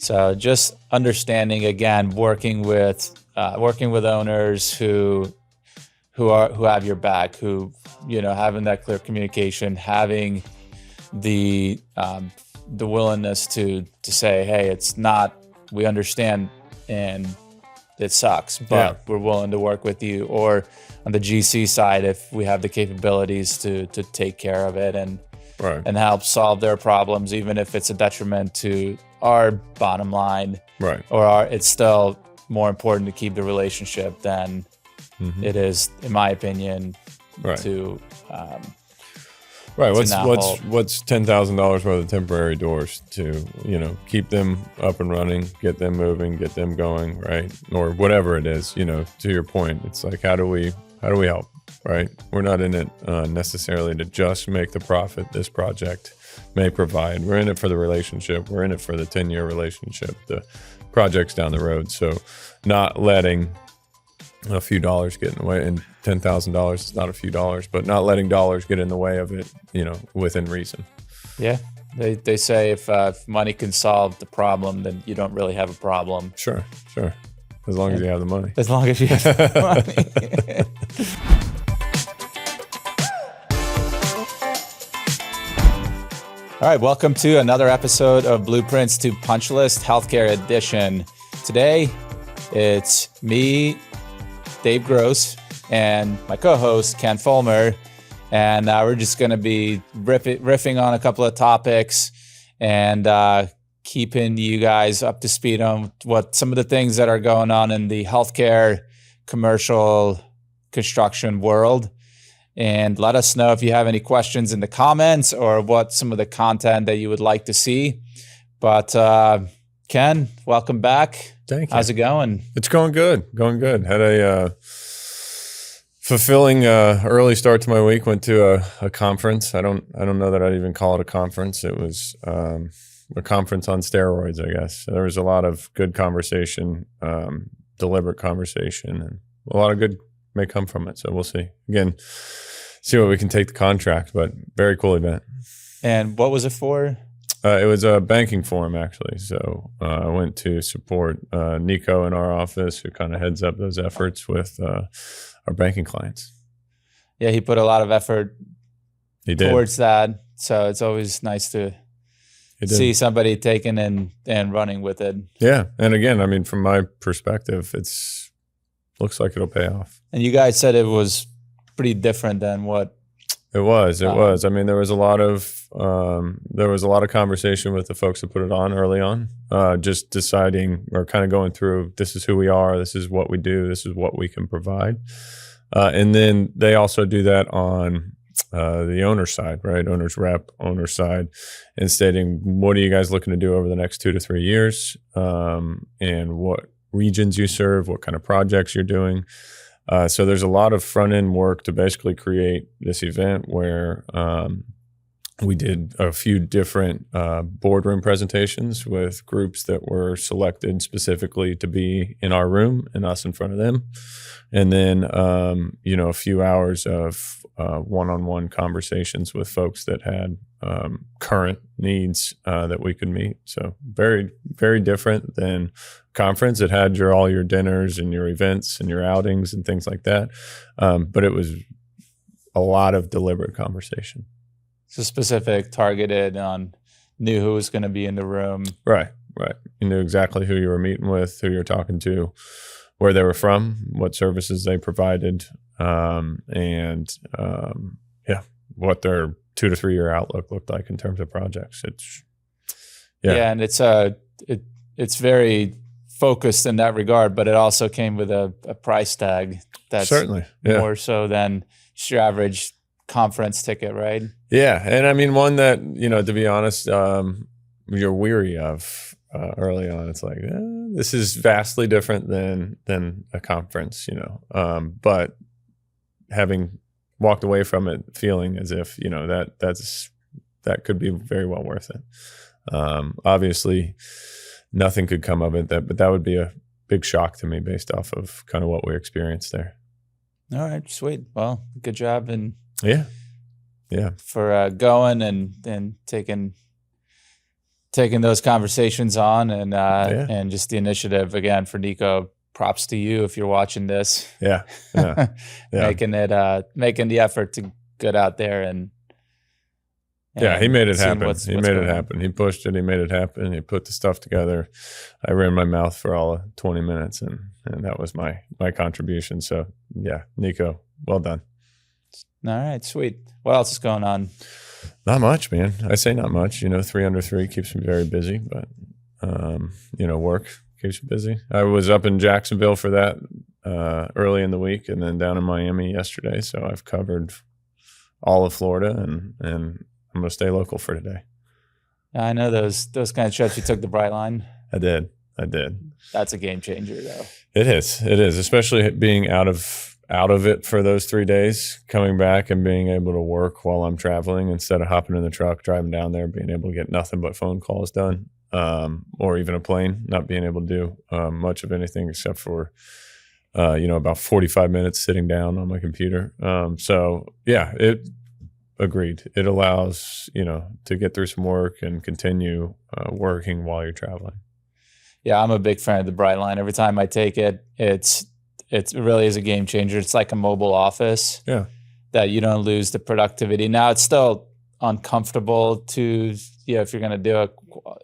So just understanding, again, working with owners who have your back, who, having that clear communication, having the willingness to say, hey, it's not, we understand and it sucks, but we're willing to work with you. Or on the GC side, if we have the capabilities to take care of it and help solve their problems, even if it's a detriment to our bottom line, it's still more important to keep the relationship than it is, in my opinion, to what's $10,000 worth of temporary doors to keep them up and running, get them moving, get them going, right? Or whatever it is. To your point, it's like, how do we help, right? We're not in it necessarily to just make the profit this project may provide. We're in it for the relationship. We're in it for the 10-year relationship, the projects down the road. So not letting a few dollars get in the way, and $10,000 is not a few dollars, but not letting dollars get in the way of it, within reason. Yeah. They say if money can solve the problem, then you don't really have a problem. Sure. As long as you have the money. As long as you have the money. All right, welcome to another episode of Blueprints to Punch List Healthcare Edition. Today, it's me, Dave Grosz, and my co-host, Ken Fulmer, and we're just going to be riffing on a couple of topics and keeping you guys up to speed on what some of the things that are going on in the healthcare commercial construction world. And let us know if you have any questions in the comments or what some of the content that you would like to see. But Ken, welcome back. Thank you. How's it going? It's going good. Had a fulfilling early start to my week. Went to a conference. I don't know that I'd even call it a conference. It was a conference on steroids, I guess. There was a lot of good conversation, deliberate conversation, and a lot of good may come from it. So we'll see. Again, see what we can take the contract, but very cool event. And what was it for? It was a banking forum, actually. So I went to support Nico in our office, who kind of heads up those efforts with our banking clients. Yeah, he put a lot of effort towards that. So it's always nice to see somebody taking and running with it. Yeah. And again, I mean, from my perspective, looks like it'll pay off. And you guys said it was pretty different than what it was. I mean, there was a lot of conversation with the folks that put it on early on, just deciding or kind of going through, this is who we are, this is what we do, this is what we can provide. And then they also do that on the owner side, right? Owner's rep, owner side, and stating, what are you guys looking to do over the next 2 to 3 years, and what regions you serve, what kind of projects you're doing. So there's a lot of front end work to basically create this event where we did a few different boardroom presentations with groups that were selected specifically to be in our room and us in front of them. And then, a few hours of one-on-one conversations with folks that had current needs that we could meet. So very, very different than conference. It had all your dinners and your events and your outings and things like that. But it was a lot of deliberate conversation. So specific, targeted on, knew who was going to be in the room. Right. You knew exactly who you were meeting with, who you're talking to, where they were from, what services they provided, and what their 2 to 3 year outlook looked like in terms of projects. And it's very focused in that regard, but it also came with a price tag that's certainly more so than just your average conference ticket, right? Yeah, and I mean, one that, to be honest, you're weary of early on. It's like, this is vastly different than a conference, but having walked away from it feeling as if, that could be very well worth it. Obviously, nothing could come of it, but that would be a big shock to me based off of kind of what we experienced there. All right, sweet. Well, good job. And yeah, for going and taking taking those conversations on and just the initiative again for Nico. Props to you if you're watching this. Yeah. making the effort to get out there and he made it happen. He made it happen. He pushed it. He made it happen. He put the stuff together. I ran my mouth for all of 20 minutes, and that was my contribution. So, yeah, Nico, well done. All right, sweet. What else is going on? Not much, man. I say not much. 3 under 3 keeps me very busy, but, work keeps me busy. I was up in Jacksonville for that early in the week and then down in Miami yesterday. So I've covered all of Florida, and I'm going to stay local for today. I know those kind of trips. You took the Brightline. I did. That's a game changer, though. It is, especially being out of it for those 3 days, coming back and being able to work while I'm traveling instead of hopping in the truck, driving down there, being able to get nothing but phone calls done, or even a plane, not being able to do much of anything except for, about 45 minutes sitting down on my computer. Agreed. It allows, to get through some work and continue working while you're traveling. Yeah, I'm a big fan of the Brightline. Every time I take it, it really is a game changer. It's like a mobile office. Yeah. That you don't lose the productivity. Now, it's still uncomfortable to, if you're going to do it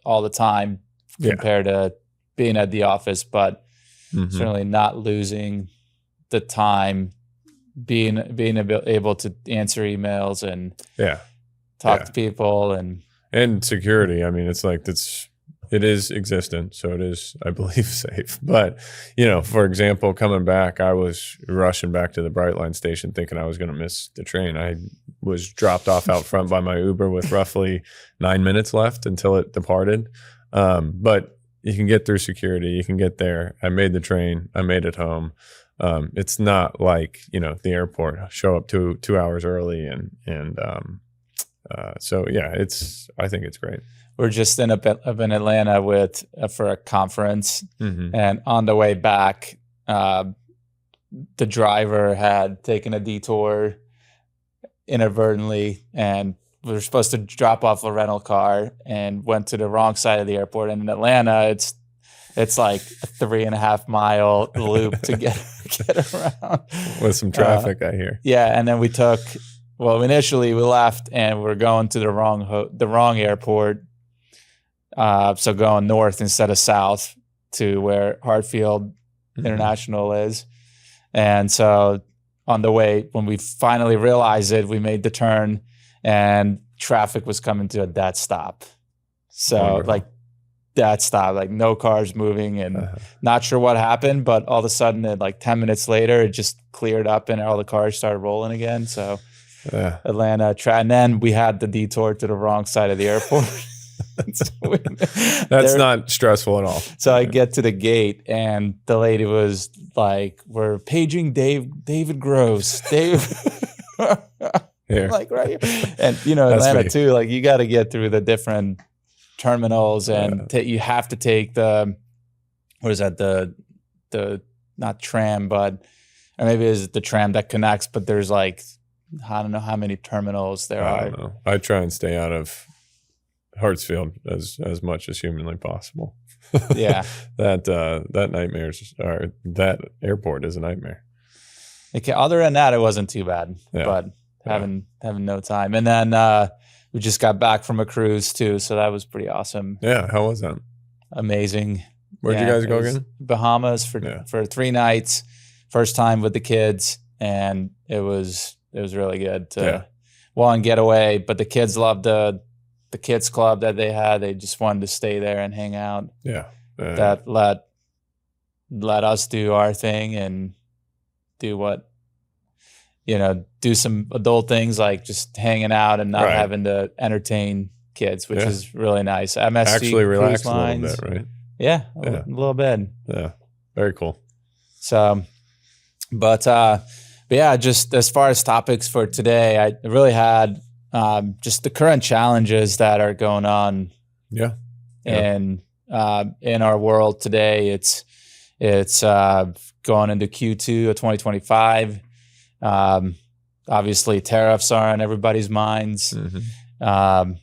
all the time compared to being at the office, but certainly not losing the time, being able to answer emails and talk to people and security. I mean, it is existent, so it is, I believe, safe. But, for example, coming back, I was rushing back to the Brightline station thinking I was going to miss the train. I was dropped off out front by my Uber with roughly 9 minutes left until it departed. But you can get through security. You can get there. I made the train. I made it home. It's not like, the airport, show up 2 hours early. I think it's great. We're just up in Atlanta for a conference, and on the way back, the driver had taken a detour inadvertently, and we were supposed to drop off a rental car and went to the wrong side of the airport. And in Atlanta, it's like a 3.5 mile loop to get around with some traffic. I hear. Yeah, and then initially we left and we're going to the wrong airport. So going north instead of south to where Hartfield International is. And so on the way, when we finally realized it, we made the turn and traffic was coming to a dead stop. So dead stop, like no cars moving, and not sure what happened, but all of a sudden, 10 minutes later, it just cleared up and all the cars started rolling again. So Atlanta, and then we had the detour to the wrong side of the airport. That's not stressful at all. So I get to the gate and the lady was like, "We're paging David Grosz." Here. Like right here. And Atlanta too, like you got to get through the different terminals and you have to take the not tram, but or maybe it's the tram that connects, but there's I don't know how many terminals there are. I don't know. I try and stay out of Hartsfield as much as humanly possible. Yeah. that airport is a nightmare. Okay, other than that, it wasn't too bad, but having no time. And then we just got back from a cruise too, so that was pretty awesome. Yeah, how was that? Amazing. Where'd you guys go again? Bahamas for 3 nights. First time with the kids, and it was really good to get away. But the kids loved the kids club that they had. They just wanted to stay there and hang out. Yeah. That let us do our thing and do do some adult things like just hanging out and not having to entertain kids, which is really nice. MSC actually relax a lines, little bit, right? Yeah, a little bit. Yeah, very cool. So, but yeah, just as far as topics for today, I really had just the current challenges that are going on. Yeah. In our world today, it's going into Q2 of 2025. Obviously, tariffs are on everybody's minds, and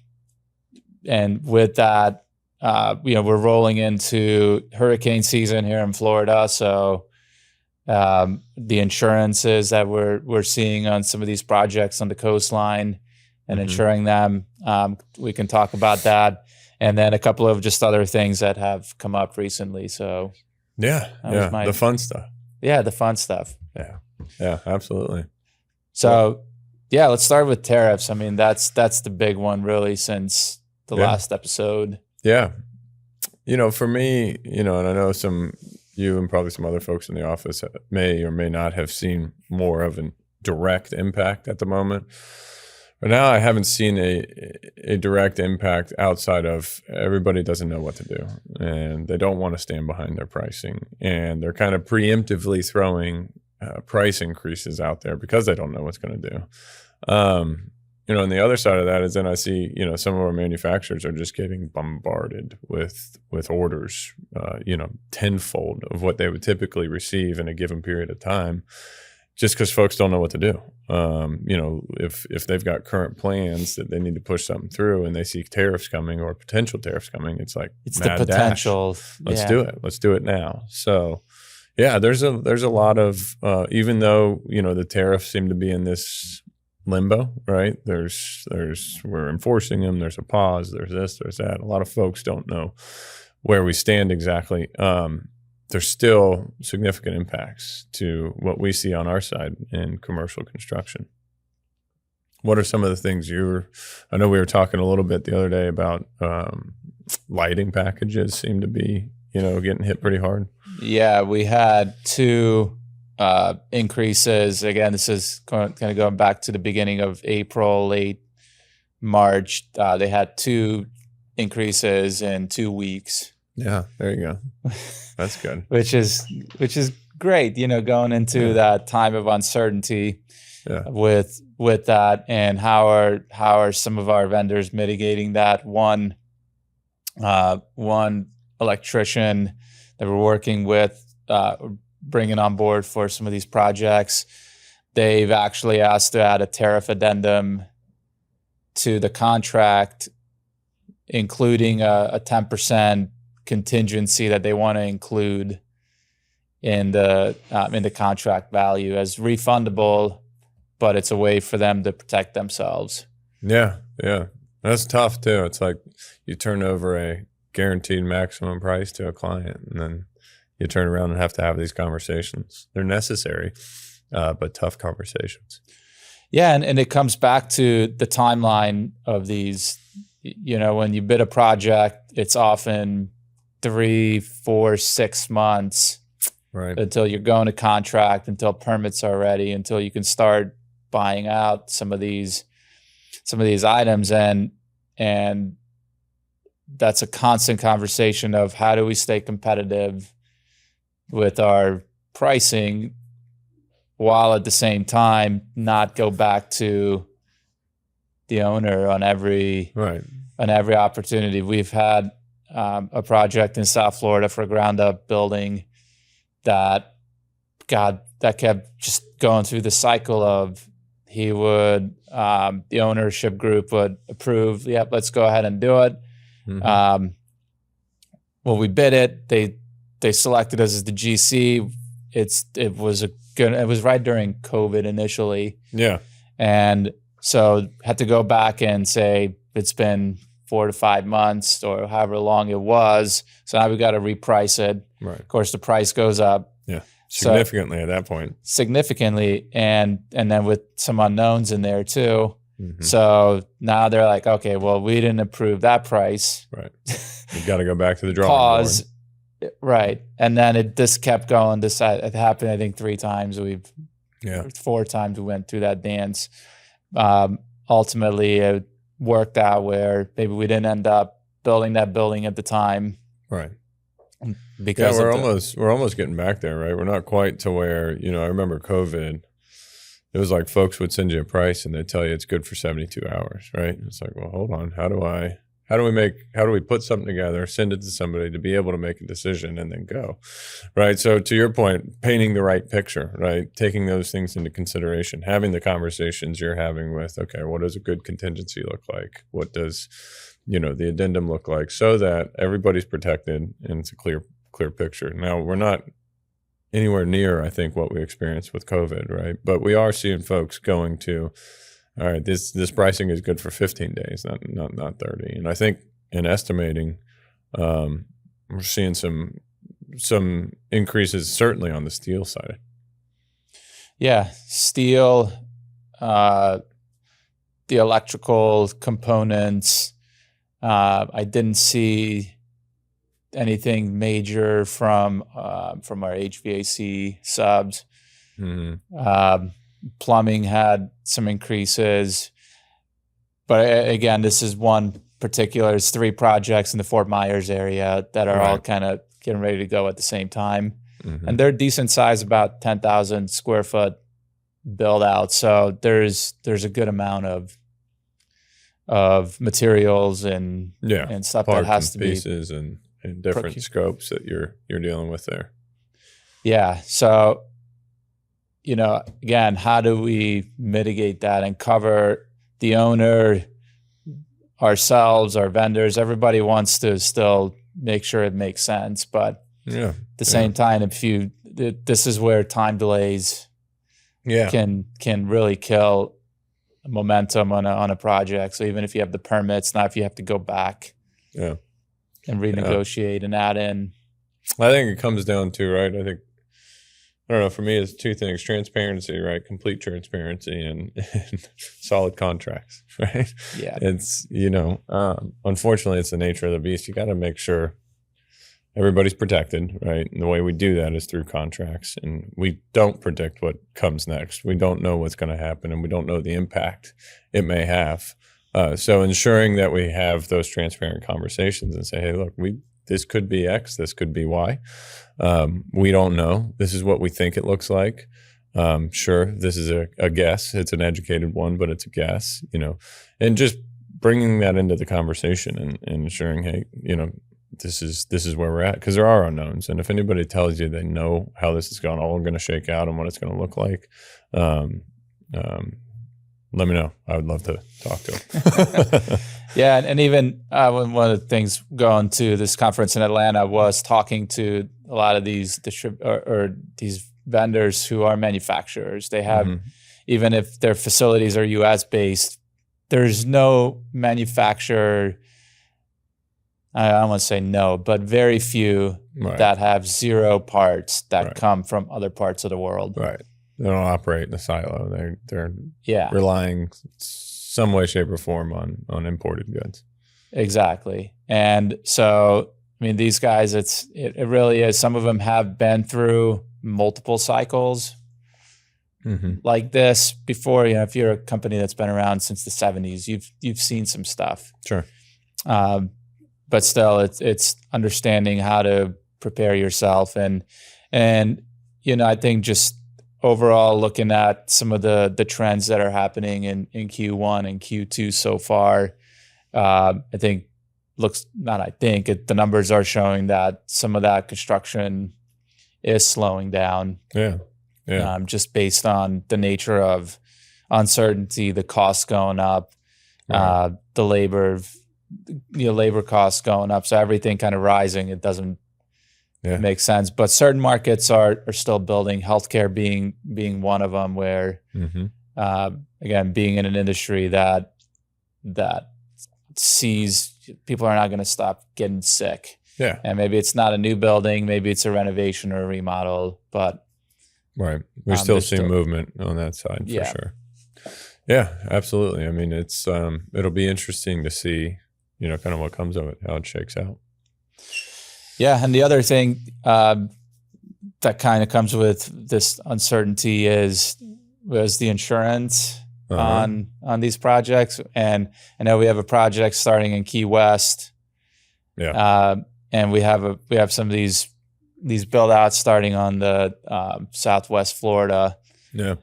with that, we're rolling into hurricane season here in Florida, so the insurances that we're seeing on some of these projects on the coastline and insuring them, we can talk about that, and then a couple of just other things that have come up recently. So the fun stuff. Yeah, the fun stuff. Yeah, absolutely. So let's start with tariffs. I mean, that's the big one really since the last episode. Yeah. For me, and I know you and probably some other folks in the office may or may not have seen more of a direct impact at the moment. But now I haven't seen a direct impact outside of everybody doesn't know what to do, and they don't want to stand behind their pricing, and they're kind of preemptively throwing price increases out there because they don't know what's going to do. And the other side of that is then I see, some of our manufacturers are just getting bombarded with orders, tenfold of what they would typically receive in a given period of time, just because folks don't know what to do. If they've got current plans that they need to push something through and they see tariffs coming or potential tariffs coming, it's like it's the potential. Dash. Let's do it. Let's do it now. So, there's a lot of even though the tariffs seem to be in this limbo, right? We're enforcing them. There's a pause. There's this. There's that. A lot of folks don't know where we stand exactly. There's still significant impacts to what we see on our side in commercial construction. What are some of the things I know we were talking a little bit the other day about lighting packages seem to be, getting hit pretty hard. Yeah, we had 2 increases. Again, this is kind of going back to the beginning of April, late March. They had 2 increases in 2 weeks. Yeah, there you go. That's good. which is great, going into that time of uncertainty with that, and how are some of our vendors mitigating that? One electrician that we're working with, bringing on board for some of these projects, they've actually asked to add a tariff addendum to the contract, including a 10% contingency that they want to include in the contract value as refundable, but it's a way for them to protect themselves. Yeah. That's tough too. It's like you turn over a guaranteed maximum price to a client, and then you turn around and have to have these conversations. They're necessary, but tough conversations. Yeah, and it comes back to the timeline of these. When you bid a project, it's often 3, 4, 6 months until you're going to contract, until permits are ready, until you can start buying out some of these items, and that's a constant conversation of how do we stay competitive with our pricing while at the same time not go back to the owner on every opportunity. We've had a project in South Florida for a ground up building that kept just going through the cycle of the ownership group would approve, let's go ahead and do it. Mm-hmm. When we bid it, they selected us as the GC. It was right during COVID initially. Yeah. And so had to go back and say it's been 4 to 5 months or however long it was. So now we got to reprice it. Right. Of course, the price goes up. Yeah. Significantly at that point. Significantly. And then with some unknowns in there too. Mm-hmm. So now they're like, okay, well, we didn't approve that price. Right. You've got to go back to the drawing board. Right. And then it just kept going. It happened, I think, 3 times. 4 times we went through that dance. Ultimately, it worked out where maybe we didn't end up building that building at the time. Right. Because we're almost getting back there, right? We're not quite to where, I remember COVID. It was like folks would send you a price and they'd tell you it's good for 72 hours, right? It's like, well, hold on. How do we put something together, send it to somebody to be able to make a decision and then go, right? So to your point, painting the right picture, right? Taking those things into consideration, having the conversations you're having with, okay, what does a good contingency look like? What does the addendum look like so that everybody's protected and it's a clear picture. Now, we're not anywhere near, I think, what we experienced with COVID, right? But we are seeing folks going to, all right, this pricing is good for 15 days, not 30. And I think in estimating, we're seeing some increases certainly on the steel side. Yeah, steel, the electrical components. I didn't see anything major from our HVAC subs. Mm-hmm. Plumbing had some increases, but again, this is one particular. It's 3 projects in the Fort Myers area that are all kind of getting ready to go at the same time, and they're decent size, about 10,000 square foot build out. So there's a good amount of materials and stuff that has to be pieces and different scopes that you're dealing with there. Yeah. So, again, how do we mitigate that and cover the owner, ourselves, our vendors? Everybody wants to still make sure it makes sense, but at the same time, this is where time delays can really kill momentum on a project. So even if you have the permits, not if you have to go back and renegotiate and add in. I think it comes down to, right, I don't know, for me, it's 2 things: transparency, right? Complete transparency and solid contracts, right? Yeah. It's, unfortunately, it's the nature of the beast. You got to make sure everybody's protected, right? And the way we do that is through contracts. And we don't predict what comes next. We don't know what's going to happen, and we don't know the impact it may have. So ensuring that we have those transparent conversations and say, hey, look, this could be X, this could be Y. We don't know. This is what we think it looks like. Sure, this is a guess. It's an educated one, but it's a guess, and just bringing that into the conversation and ensuring, hey, this is where we're at, because there are unknowns. And if anybody tells you they know how this is all going to shake out and what it's going to look like, let me know. I would love to talk to them. Yeah, and even one of the things going to this conference in Atlanta was talking to a lot of these these vendors who are manufacturers. They have, even if their facilities are U.S. based, there's no manufacturer. I don't want to say no, but very few that have 0 parts that come from other parts of the world. Right. They don't operate in a silo. They're relying some way, shape, or form on imported goods. Exactly. And so, these guys, it really is. Some of them have been through multiple cycles like this before. If you're a company that's been around since the 70s, you've seen some stuff. Sure. But still, it's understanding how to prepare yourself, and I think just overall looking at some of the trends that are happening in Q1 and Q2 so far, the numbers are showing that some of that construction is slowing down. Yeah. Just based on the nature of uncertainty, the costs going up, the labor costs going up, so everything kind of rising. It doesn't make sense. But certain markets are still building. Healthcare being one of them, where again, being in an industry that sees people are not going to stop getting sick. Yeah. And maybe it's not a new building, maybe it's a renovation or a remodel, but we still see movement on that side for sure. Yeah, absolutely. It's it'll be interesting to see, kind of what comes of it, how it shakes out. Yeah, and the other thing that kind of comes with this uncertainty was the insurance on these projects. And I know we have a project starting in Key West. Yeah. And we have some of these build outs starting on the Southwest Florida. Yeah.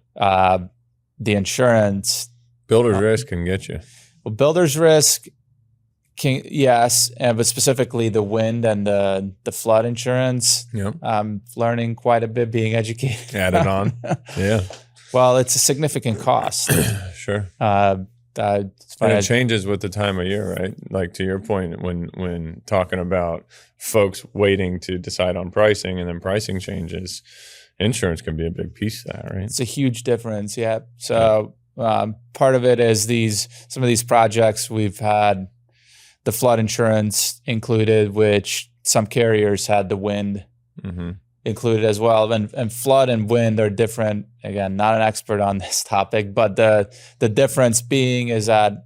The insurance, builder's risk can get you. Well, builder's risk can, yes, but specifically the wind and the flood insurance. Yeah. I'm learning quite a bit, being educated. Added on. Yeah. Well, it's a significant cost. Sure. It's And funny. it changes with the time of year, right? Like to your point, when talking about folks waiting to decide on pricing and then pricing changes, insurance can be a big piece of that, right? It's a huge difference. Yeah. So part of it is some of these projects we've had the flood insurance included, which some carriers had the wind included as well. And flood and wind are different. Again, not an expert on this topic, but the difference being is that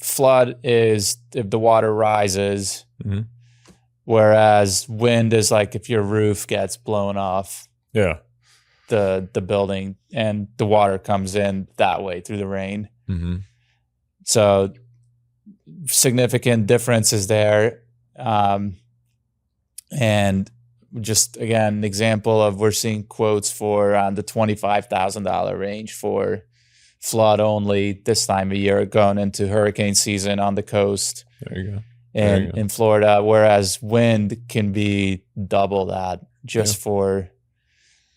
flood is if the water rises, whereas wind is like if your roof gets blown off. Yeah. The building and the water comes in that way through the rain. So significant differences there. And just again, an example of we're seeing quotes for the $25,000 range for flood only this time of year going into hurricane season on the coast. There you go. And in Florida, whereas wind can be double that just for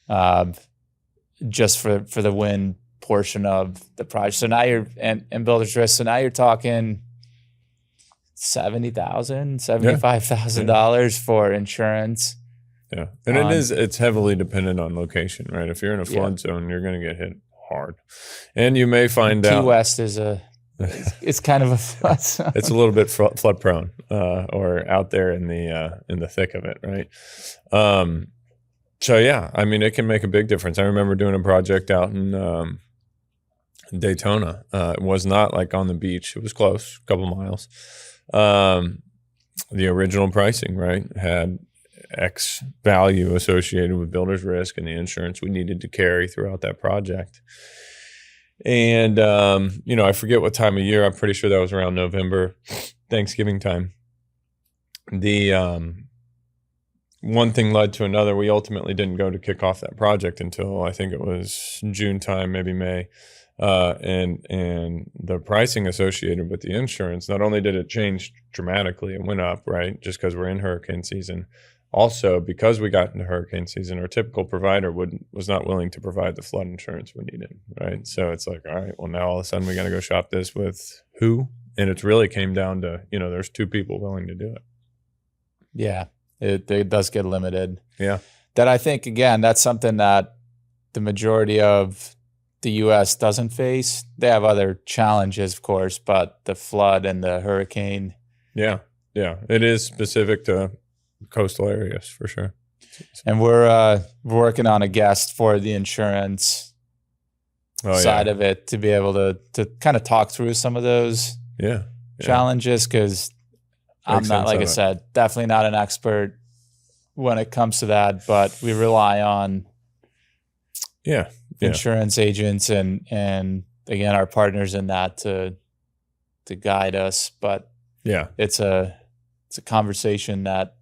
the wind portion of the project. So now you're and builder's risk. So now you're talking $70,000, $75,000 for insurance. Yeah, and it's heavily dependent on location, right? If you're in a flood zone, you're going to get hit hard, and you may find out Key West is it's kind of a flood zone. It's a little bit flood prone, or out there in the thick of it, right? So yeah, I mean, it can make a big difference. I remember doing a project out in Daytona. It was not like on the beach; it was close, a couple miles. The original pricing, right, had X value associated with builder's risk and the insurance we needed to carry throughout that project. And I forget what time of year. I'm pretty sure that was around November, Thanksgiving time. The one thing led to another. We ultimately didn't go to kick off that project until I think it was June time, maybe May. And the pricing associated with the insurance, not only did it change dramatically, it went up, right? Just because we're in hurricane season. Also, because we got into hurricane season, our typical provider was not willing to provide the flood insurance we needed, right? So it's like, all right, well, now all of a sudden we got to go shop this with who? And it really came down to, there's two people willing to do it. Yeah, it does get limited. Yeah. That I think, again, that's something that the majority of the U.S. doesn't face. They have other challenges, of course, but the flood and the hurricane. Yeah. It is specific to coastal areas for sure. And we're working on a guest for the insurance side of it to be able to kind of talk through some of those challenges, because I'm not, like I said, definitely not an expert when it comes to that, but we rely on insurance agents and again, our partners in that to guide us. But it's a conversation that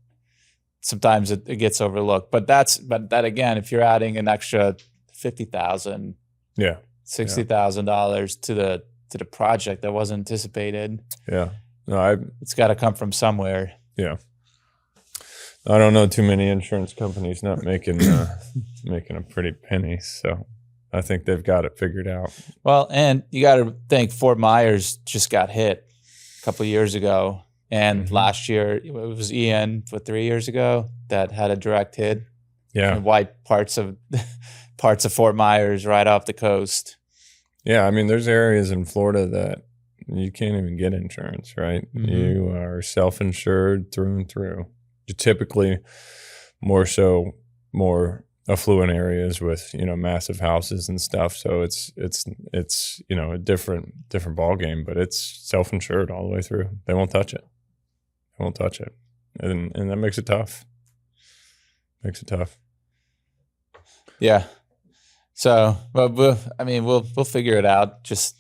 sometimes it gets overlooked. But that again, if you're adding an extra $50,000, $60,000 to the project that wasn't anticipated, it's got to come from somewhere. I don't know too many insurance companies not making a pretty penny, so I think they've got it figured out. Well, and you got to think Fort Myers just got hit a couple of years ago, and last year it was Ian, 3 years ago, that had a direct hit. And wiped parts of Fort Myers right off the coast. Yeah, I mean, there's areas in Florida that you can't even get insurance, right? You are self-insured through and through. Typically more affluent areas with massive houses and stuff, so it's a different ball game, but it's self-insured all the way through. They won't touch it, and that makes it tough. Yeah. So, but we'll figure it out. Just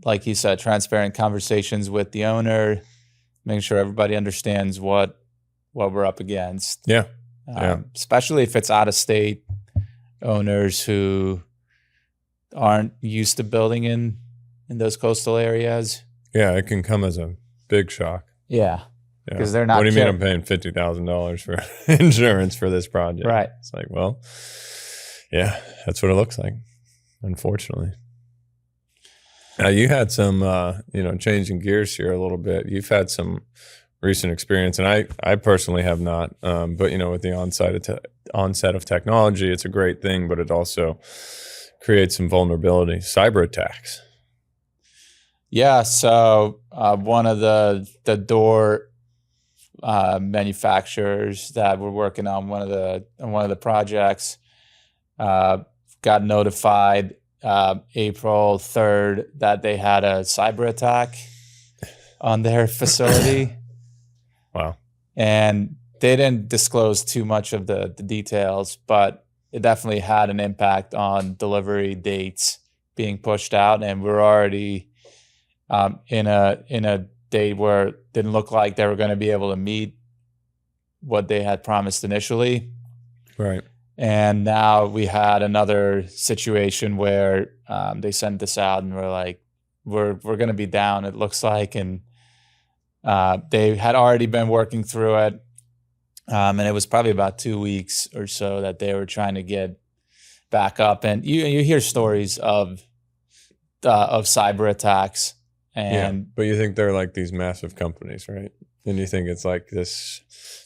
like you said, transparent conversations with the owner, making sure everybody understands what we're up against. Especially if it's out of state owners who aren't used to building in those coastal areas. It can come as a big shock. Because they're not. What do you mean I'm paying $50,000 for insurance for this project? Right. It's like, well, that's what it looks like, unfortunately. Now you had some, changing gears here a little bit. You've had some recent experience, and I personally have not. But with the onset of technology, it's a great thing, but it also creates some vulnerability. Cyber attacks. Yeah. So one of the door manufacturers that we're working on one of the projects got notified April 3rd that they had a cyber attack on their facility. Wow. And they didn't disclose too much of the details, but it definitely had an impact on delivery dates being pushed out. And we're already in a date where it didn't look like they were going to be able to meet what they had promised initially. Right. And now we had another situation where they sent this out and we're like, we're going to be down, it looks like. And they had already been working through it. And it was probably about 2 weeks or so that they were trying to get back up. And you hear stories of cyber attacks. And but you think they're like these massive companies, right? And you think it's like this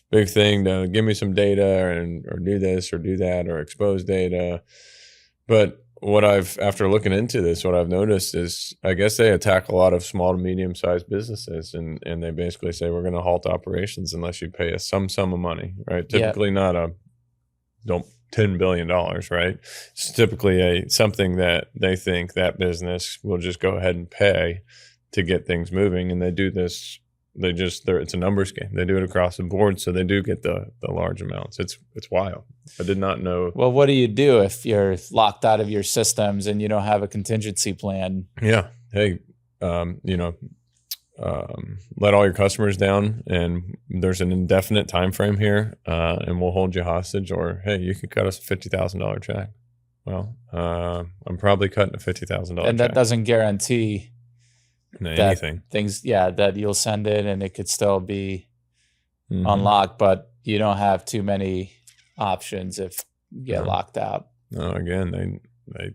big thing to give me some data or do this or do that or expose data. But after looking into this, what I've noticed is I guess they attack a lot of small to medium sized businesses and they basically say we're going to halt operations unless you pay us some sum of money, right? Typically not $10 billion, right? It's typically something that they think that business will just go ahead and pay to get things moving. And they do this. It's a numbers game. They do it across the board, so they do get the large amounts. It's wild. I did not know. Well, what do you do if you're locked out of your systems and you don't have a contingency plan? Yeah. Hey, let all your customers down, and there's an indefinite time frame here, and we'll hold you hostage. Or hey, you could cut us a $50,000 check. Well, I'm probably cutting a $50,000 check, and that doesn't guarantee anything. That you'll send it and it could still be unlocked, but you don't have too many options if you get locked out. No, again, they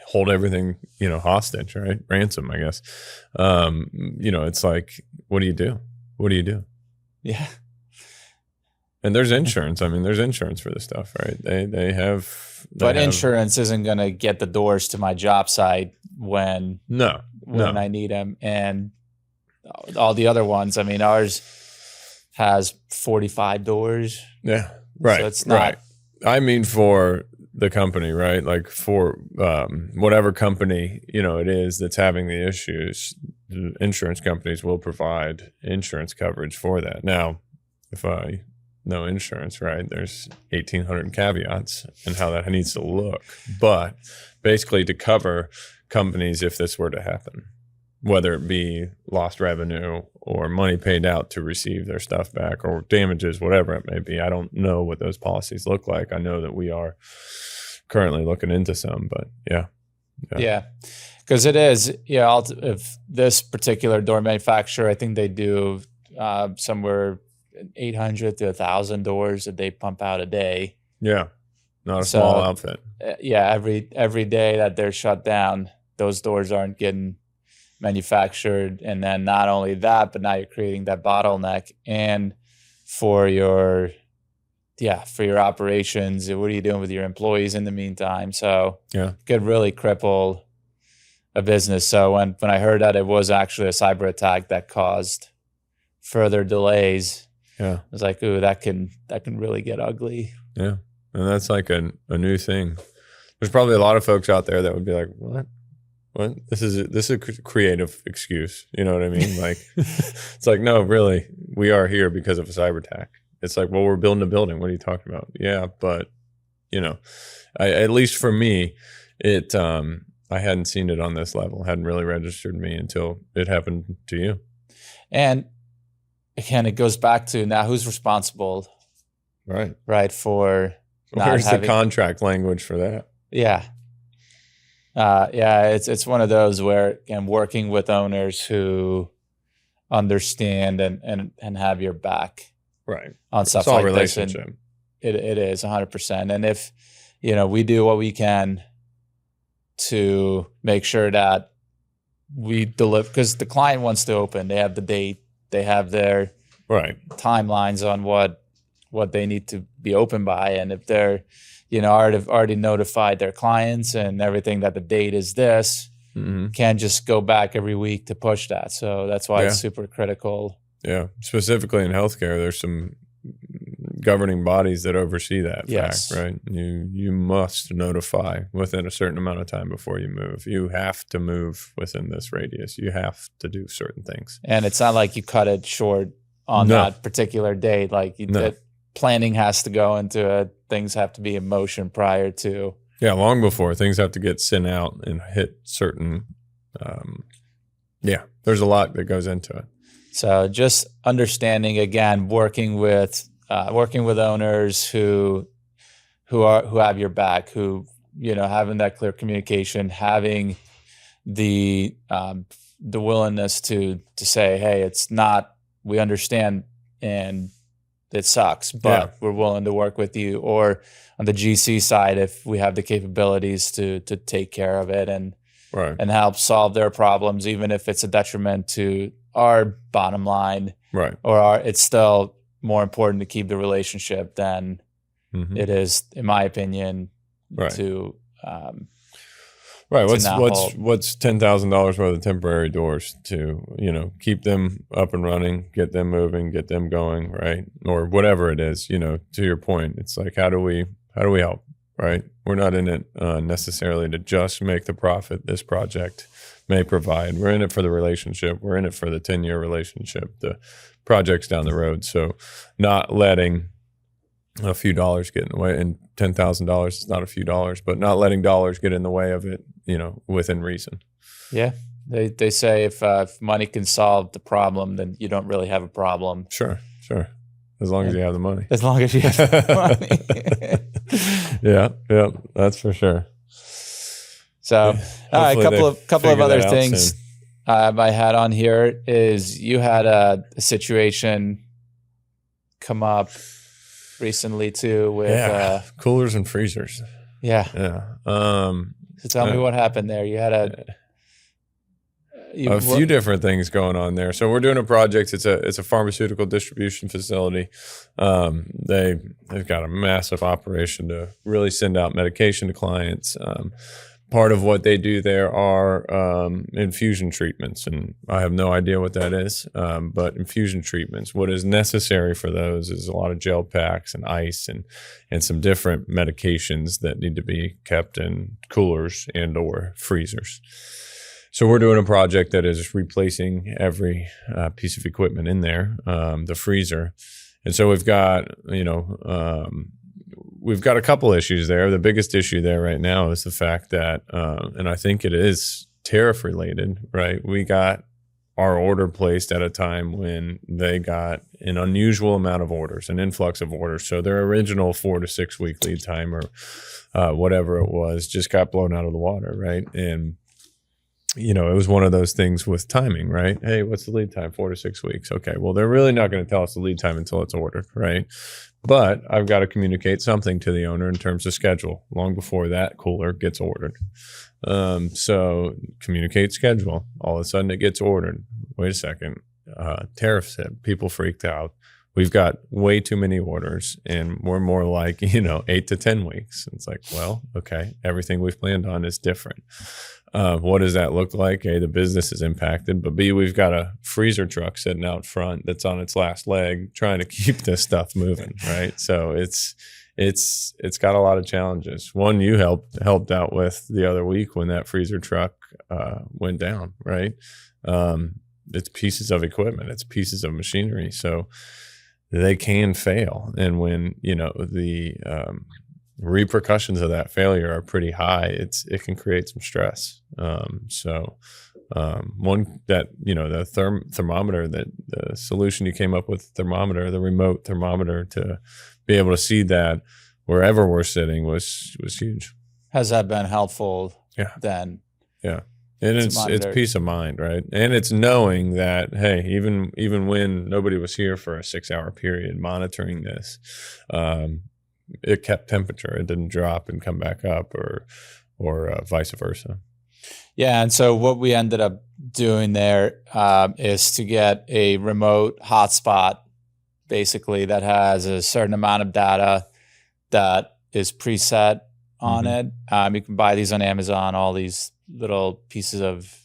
hold everything, hostage, right? Ransom, I guess. It's like, what do you do? What do you do? Yeah. And there's insurance. I mean, there's insurance for this stuff, right? They have. But insurance isn't going to get the doors to my job site when I need them. And all the other ones, I mean, ours has 45 doors. Yeah, right. So it's not. Right. I mean, for the company, right? Like for whatever company, it is that's having the issues, the insurance companies will provide insurance coverage for that. Now, if no insurance, right? There's 1,800 caveats and how that needs to look. But basically to cover companies if this were to happen, whether it be lost revenue or money paid out to receive their stuff back or damages, whatever it may be. I don't know what those policies look like. I know that we are currently looking into some, but yeah. Because it is, if this particular door manufacturer, I think they do somewhere 800 to 1,000 doors that they pump out a day. Yeah, not a small outfit. Every day that they're shut down, those doors aren't getting manufactured. And then not only that, but now you're creating that bottleneck. And for your operations, what are you doing with your employees in the meantime? So it could really cripple a business. So when I heard that it was actually a cyber attack that caused further delays, I was like, ooh, that can really get ugly. Yeah. And that's like a new thing. There's probably a lot of folks out there that would be like, what? This is a creative excuse. You know what I mean? Like, it's like, no, really, we are here because of a cyber attack. It's like, well, we're building a building. What are you talking about? Yeah, but at least for me, I hadn't seen it on this level. Hadn't really registered me until it happened to you. And again, it goes back to now who's responsible, right? For where's the contract language for that? Yeah. It's one of those where, again, working with owners who understand and have your back, right, on stuff like this. And it is 100%. And if we do what we can to make sure that we deliver because the client wants to open. They have the date. They have their Right. timelines on what they need to be open by, and if they're already notified their clients and everything that the date is this, can't just go back every week to push that. So that's why it's super critical. Yeah. Specifically in healthcare, there's some governing bodies that oversee that Yes. fact, right? You must notify within a certain amount of time before you move. You have to move within this radius. You have to do certain things. And it's not like you cut it short on that particular date. Like that planning has to go into it. Things have to be in motion prior to. Yeah, long before things have to get sent out and hit certain. There's a lot that goes into it. So just understanding, again, working with owners who have your back, who having that clear communication, having the willingness to say, hey, it's not, we understand and it sucks, but we're willing to work with you. Or on the GC side, if we have the capabilities to take care of it and help solve their problems, even if it's a detriment to our bottom line, or it's still more important to keep the relationship than it is, in my opinion, to What's $10,000 worth of temporary doors to keep them up and running, get them moving, get them going, right? Or whatever it is. To your point, it's like how do we help, right? We're not in it necessarily to just make the profit this project may provide. We're in it for the relationship. We're in it for the 10-year relationship, the projects down the road. So not letting a few dollars get in the way, and $10,000 is not a few dollars, but not letting dollars get in the way of it, within reason. Yeah. They say if money can solve the problem, then you don't really have a problem. Sure. As long as you have the money. As long as you have the money. Yeah, that's for sure. So, all right, a couple of other things I had on here is you had a situation come up recently too with coolers and freezers. Yeah. So tell me what happened there. You had a few different things going on there. So we're doing a project. It's a pharmaceutical distribution facility. They've got a massive operation to really send out medication to clients. Part of what they do there are infusion treatments, and I have no idea what that is, but infusion treatments, what is necessary for those is a lot of gel packs and ice and some different medications that need to be kept in coolers and or freezers. So we're doing a project that is replacing every piece of equipment in there, the freezer. And so we've got, we've got a couple issues there. The biggest issue there right now is the fact that, and I think it is tariff related, right? We got our order placed at a time when they got an unusual amount of orders, an influx of orders. So their original 4 to 6 week lead time or whatever it was just got blown out of the water, right? And it was one of those things with timing, right? Hey, what's the lead time? 4 to 6 weeks. Okay, well, they're really not going to tell us the lead time until it's ordered, right? But I've got to communicate something to the owner in terms of schedule long before that cooler gets ordered. So communicate schedule. All of a sudden it gets ordered. Wait a second. Tariffs hit. People freaked out. We've got way too many orders and we're more like, 8 to 10 weeks. It's like, well, okay, everything we've planned on is different. What does that look like? A, the business is impacted, but B, we've got a freezer truck sitting out front that's on its last leg trying to keep this stuff moving, right? So it's got a lot of challenges. One you helped out with the other week when that freezer truck went down, right? It's pieces of equipment, it's pieces of machinery, so they can fail. And when the repercussions of that failure are pretty high, it can create some stress. One that the thermometer, that the solution you came up with, thermometer, the remote thermometer, to be able to see that wherever we're sitting was huge. Has that been helpful? Then? Yeah. And it's peace of mind, right? And it's knowing that, hey, even when nobody was here for a 6-hour period monitoring this, it kept temperature. It didn't drop and come back up, or vice versa. Yeah, and so what we ended up doing there is to get a remote hotspot, basically, that has a certain amount of data that is preset on it. You can buy these on Amazon, all these little pieces of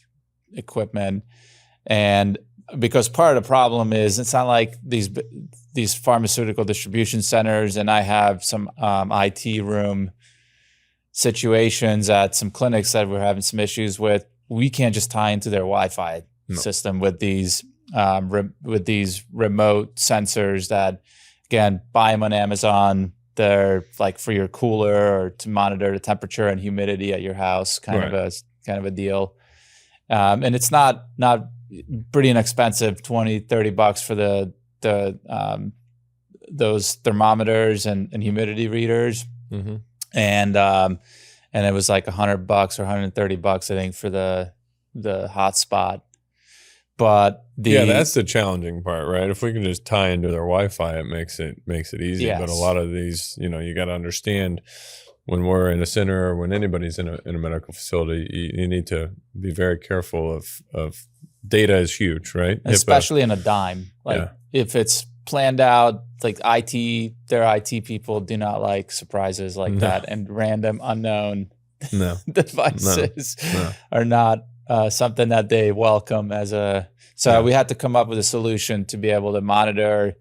equipment. And because part of the problem is it's not like these pharmaceutical distribution centers, and I have some IT room situations at some clinics that we're having some issues with. We can't just tie into their Wi-Fi system with these remote sensors that, again, buy them on Amazon. They're like for your cooler or to monitor the temperature and humidity at your house, kind of a deal. And it's not pretty inexpensive, $20-$30 for those thermometers and humidity readers. And it was like $100 or $130, I think, for the hotspot. But that's the challenging part, right? If we can just tie into their Wi-Fi, it makes it easy. Yes. But a lot of these, you got to understand when we're in a center or when anybody's in a medical facility, you need to be very careful of data is huge, right? Especially in a dime. Like if it's planned out, like their IT people do not like surprises like that, and random unknown devices are not something that they welcome as we had to come up with a solution to be able to monitor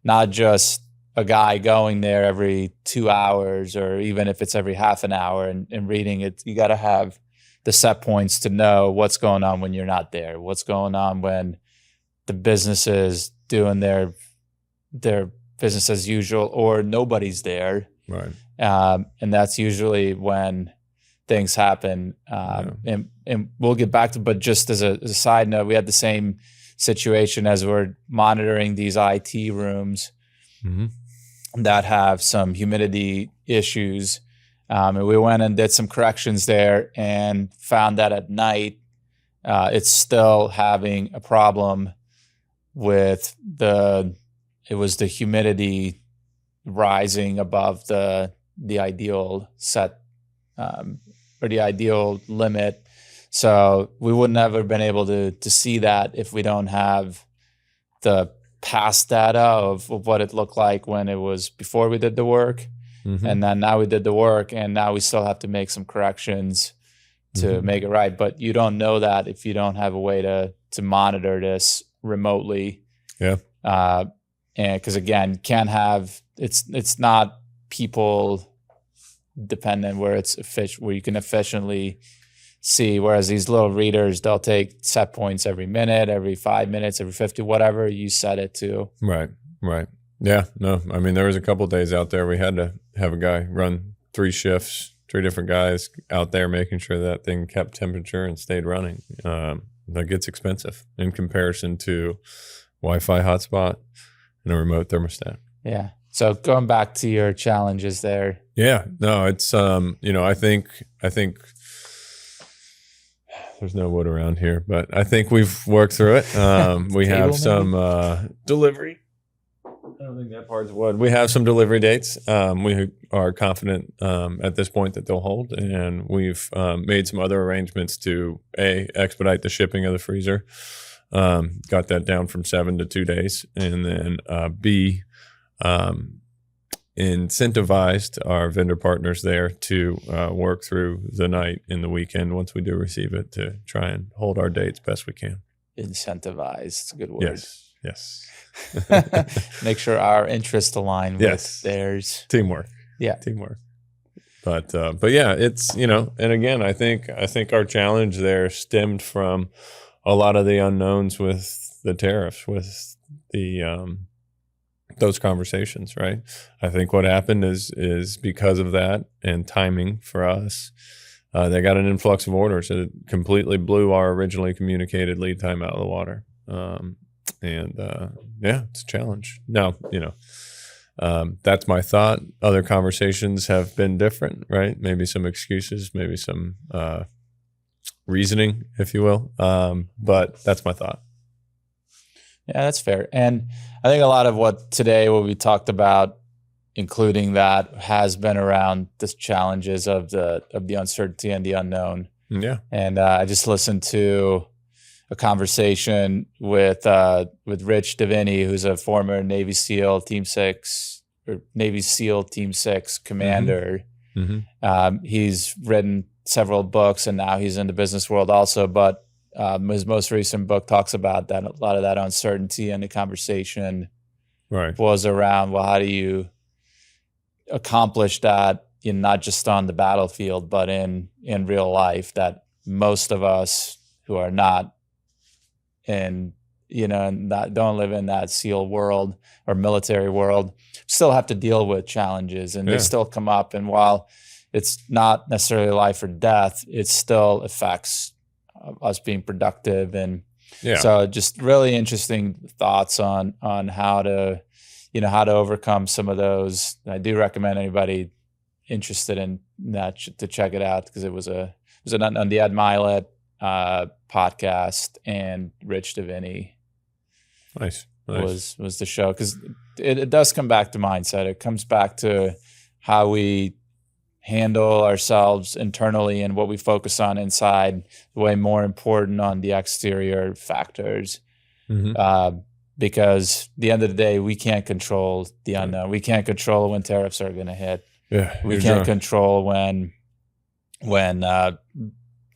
not just a guy going there every 2 hours, or even if it's every half an hour and reading it. You got to have the set points to know what's going on when you're not there, what's going on when the business is doing their business as usual, or nobody's there. Right. And that's usually when things happen. And we'll get back to, but just as a side note, we had the same situation as we're monitoring these IT rooms that have some humidity issues. And we went and did some corrections there and found that at night, it's still having a problem with the humidity rising above the ideal set or the ideal limit. So we wouldn't have ever been able to see that if we don't have the past data of what it looked like when it was before we did the work. And then now we did the work, and now we still have to make some corrections to make it right. But you don't know that if you don't have a way to monitor this remotely. Yeah. And because again, can't have it's not people dependent where you can efficiently see. Whereas these little readers, they'll take set points every minute, every 5 minutes, every 50, whatever you set it to. Right. Yeah, no, I mean, there was a couple of days out there we had to have a guy run 3 shifts, 3 different guys out there making sure that thing kept temperature and stayed running. That gets expensive in comparison to Wi-Fi hotspot and a remote thermostat. Yeah. So going back to your challenges there. Yeah, no, it's I think there's no wood around here, but I think we've worked through it. We have some delivery. I don't think that part's wood. We have some delivery dates. We are confident at this point that they'll hold, and we've made some other arrangements to expedite the shipping of the freezer. Got that down from 7 to 2 days, and then B, incentivized our vendor partners there to work through the night and the weekend once we do receive it to try and hold our dates best we can. Incentivized, it's a good word. Yes. Make sure our interests align with theirs. Teamwork. Yeah. Teamwork. But yeah, it's, and again, I think our challenge there stemmed from a lot of the unknowns with the tariffs, with the those conversations, right? I think what happened is because of that and timing for us, they got an influx of orders that completely blew our originally communicated lead time out of the water. It's a challenge. Now, that's my thought. Other conversations have been different, right? Maybe some excuses, maybe some reasoning, if you will. But that's my thought. Yeah, that's fair. And I think a lot of what we talked about, including that, has been around the challenges of the uncertainty and the unknown. Yeah. And I just listened to a conversation with Rich Davini, who's a former Navy SEAL Team 6 or Navy SEAL Team 6 commander. He's written several books, and now he's in the business world also. But his most recent book talks about that, a lot of that uncertainty, and the conversation was around, well, how do you accomplish that, not just on the battlefield, but in real life, that most of us who are not in, don't live in that SEAL world or military world still have to deal with challenges, and they still come up. And while it's not necessarily life or death, it still affects us being productive. And so just really interesting thoughts on how to, how to overcome some of those. I do recommend anybody interested in that to check it out, because it was on the Ed Milet podcast, and Rich Davini was the show, because it does come back to mindset. It comes back to how we handle ourselves internally and what we focus on inside, way more important on the exterior factors. Because at the end of the day, we can't control the unknown. We can't control when tariffs are going to hit. We can't control when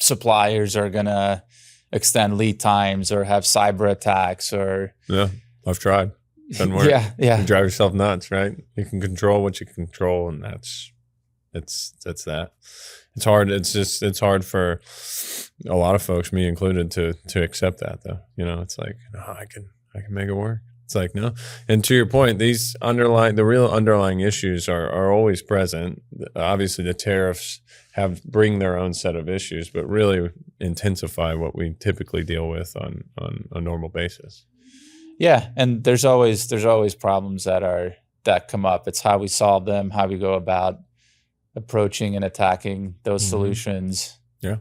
suppliers are going to extend lead times or have cyber attacks or. Yeah, I've tried. Doesn't work. Yeah. You drive yourself nuts, right? You can control what you can control, and that's that. It's hard. It's hard for a lot of folks, me included, to accept that, though. It's like, no, I can make it work. It's like, no. And to your point, the real underlying issues are always present. Obviously, the tariffs bring their own set of issues, but really intensify what we typically deal with on a normal basis. Yeah, and there's always problems that come up. It's how we solve them, how we go about approaching and attacking those solutions. Yeah,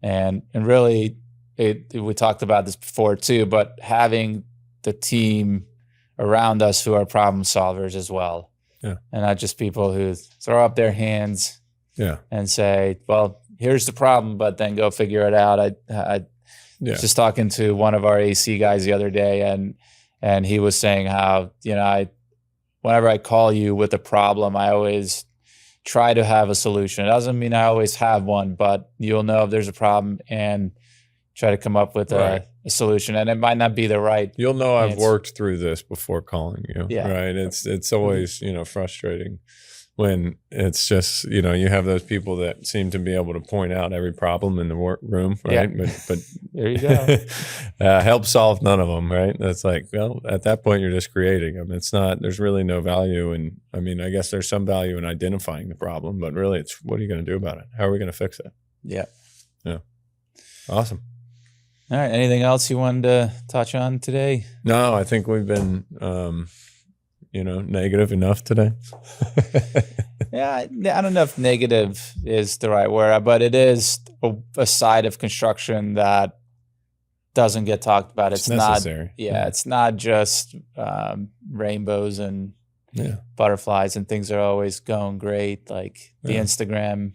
and really, we talked about this before too, but having the team around us who are problem solvers as well. Yeah, and not just people who throw up their hands. Yeah, and say, well, here's the problem, but then go figure it out. I was just talking to one of our AC guys the other day, and he was saying how, whenever I call you with a problem, I always try to have a solution. It doesn't mean I always have one, but you'll know if there's a problem and try to come up with a solution. And it might not be the right. You'll know I've worked through this before calling you. Yeah. Right. It's always, frustrating when it's just, you have those people that seem to be able to point out every problem in the room, right? Yeah. But there you go. Help solve none of them, right? That's like, well, at that point, you're just creating them. There's really no value in, I guess there's some value in identifying the problem, but really it's, what are you going to do about it? How are we going to fix it? Yeah. Yeah. Awesome. All right. Anything else you wanted to touch on today? No, I think we've been, negative enough today. Yeah, I don't know if negative is the right word, but it is a side of construction that doesn't get talked about. It's necessary. It's not just rainbows and butterflies and things are always going great. Like the Instagram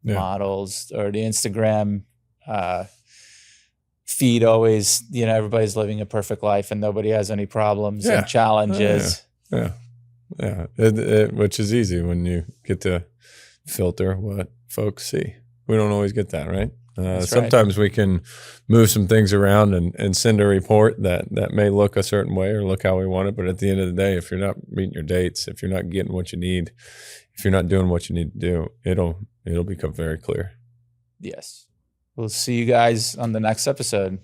models or the Instagram feed always, everybody's living a perfect life and nobody has any problems and challenges. Yeah, which is easy when you get to filter what folks see. We don't always get that, right? Sometimes we can move some things around and send a report that may look a certain way or look how we want it. But at the end of the day, if you're not meeting your dates, if you're not getting what you need, if you're not doing what you need to do, it'll become very clear. Yes. We'll see you guys on the next episode.